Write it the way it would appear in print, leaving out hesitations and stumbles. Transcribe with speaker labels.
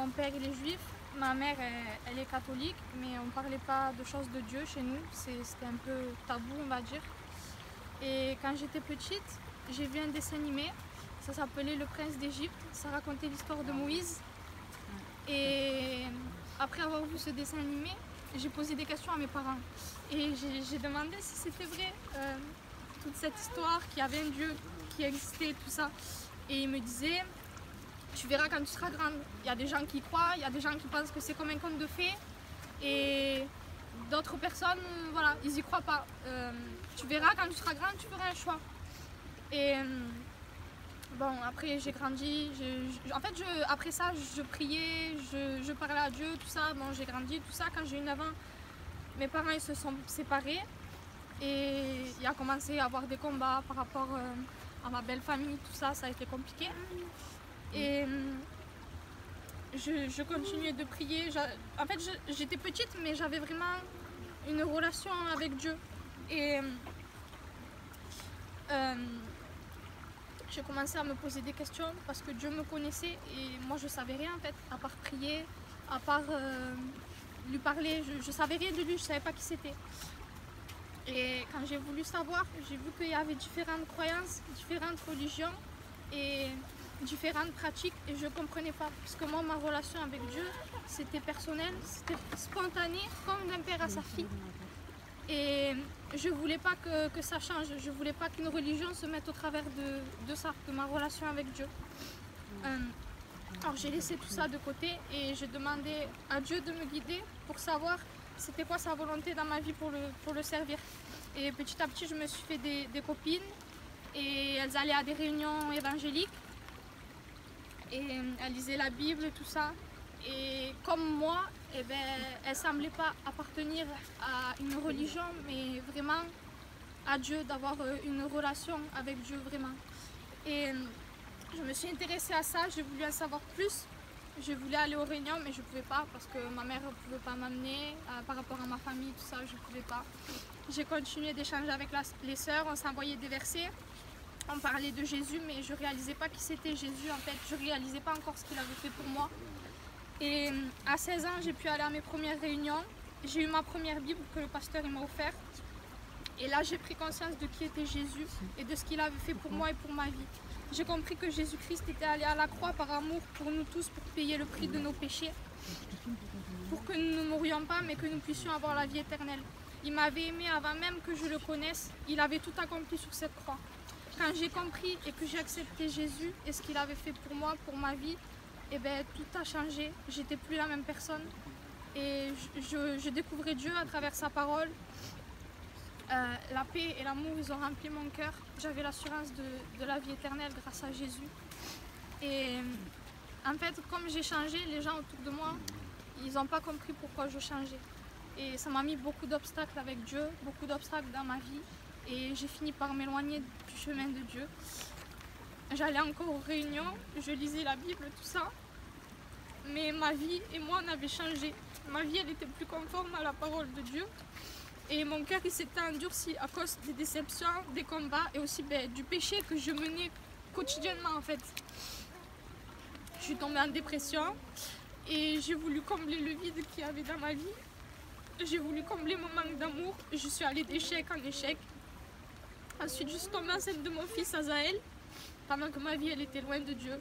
Speaker 1: Mon père il est juif, ma mère elle est catholique, mais on ne parlait pas de choses de Dieu chez nous, c'était un peu tabou on va dire. Et quand j'étais petite, j'ai vu un dessin animé, ça s'appelait Le Prince d'Égypte, ça racontait l'histoire de Moïse. Et après avoir vu ce dessin animé, j'ai posé des questions à mes parents. Et j'ai demandé si c'était vrai, toute cette histoire, qu'il y avait un Dieu qui existait, tout ça. Et ils me disaient, tu verras quand tu seras grande. Il y a des gens qui y croient, il y a des gens qui pensent que c'est comme un conte de fées. Et d'autres personnes, voilà, ils y croient pas. Tu verras quand tu seras grande, tu feras un choix. Et bon, après j'ai grandi, après ça je priais, je parlais à Dieu, tout ça. Bon, j'ai grandi, tout ça. Quand j'ai eu 9 ans, mes parents ils se sont séparés et il a commencé à avoir des combats par rapport à ma belle famille, tout ça, ça a été compliqué. Et je continuais de prier. En fait, j'étais petite, mais j'avais vraiment une relation avec Dieu. Et j'ai commencé à me poser des questions parce que Dieu me connaissait et moi je savais rien en fait, à part prier, à part lui parler. Je savais rien de lui, je savais pas qui c'était. Et quand j'ai voulu savoir, j'ai vu qu'il y avait différentes croyances, différentes religions et différentes pratiques et je ne comprenais pas. Parce que moi, ma relation avec Dieu, c'était personnel, c'était spontané, comme d'un père à sa fille. Et je ne voulais pas que ça change, je ne voulais pas qu'une religion se mette au travers de ça, de ma relation avec Dieu. Alors j'ai laissé tout ça de côté et j'ai demandé à Dieu de me guider pour savoir c'était quoi sa volonté dans ma vie pour le servir. Et petit à petit, je me suis fait des copines et elles allaient à des réunions évangéliques et elles lisaient la Bible et tout ça. Et comme moi, eh ben, elles ne semblaient pas appartenir à une religion, mais vraiment à Dieu, d'avoir une relation avec Dieu vraiment. Et je me suis intéressée à ça, j'ai voulu en savoir plus. Je voulais aller aux réunions, mais je ne pouvais pas parce que ma mère ne pouvait pas m'amener par rapport à ma famille, tout ça, je ne pouvais pas. J'ai continué d'échanger avec les sœurs, on s'envoyait des versets, on parlait de Jésus, mais je ne réalisais pas qui c'était Jésus en fait. Je ne réalisais pas encore ce qu'il avait fait pour moi. Et à 16 ans, j'ai pu aller à mes premières réunions. J'ai eu ma première Bible que le pasteur m'a offerte. Et là, j'ai pris conscience de qui était Jésus et de ce qu'il avait fait pour moi et pour ma vie. J'ai compris que Jésus-Christ était allé à la croix par amour pour nous tous, pour payer le prix de nos péchés, pour que nous ne mourions pas, mais que nous puissions avoir la vie éternelle. Il m'avait aimé avant même que je le connaisse, il avait tout accompli sur cette croix. Quand j'ai compris et que j'ai accepté Jésus et ce qu'il avait fait pour moi, pour ma vie, eh ben, tout a changé, j'étais plus la même personne. Et je découvrais Dieu à travers sa parole. La paix et l'amour, ils ont rempli mon cœur. J'avais l'assurance de la vie éternelle grâce à Jésus. Et en fait, comme j'ai changé, les gens autour de moi, ils n'ont pas compris pourquoi je changeais. Et ça m'a mis beaucoup d'obstacles avec Dieu, beaucoup d'obstacles dans ma vie. Et j'ai fini par m'éloigner du chemin de Dieu. J'allais encore aux réunions, je lisais la Bible, tout ça. Mais ma vie et moi, on avait changé. Ma vie, elle était plus conforme à la parole de Dieu. Et mon cœur il s'était endurci à cause des déceptions, des combats et aussi du péché que je menais quotidiennement en fait. Je suis tombée en dépression et j'ai voulu combler le vide qu'il y avait dans ma vie. J'ai voulu combler mon manque d'amour. Je suis allée d'échec en échec. Ensuite je suis tombée enceinte de mon fils Azaël pendant que ma vie elle était loin de Dieu.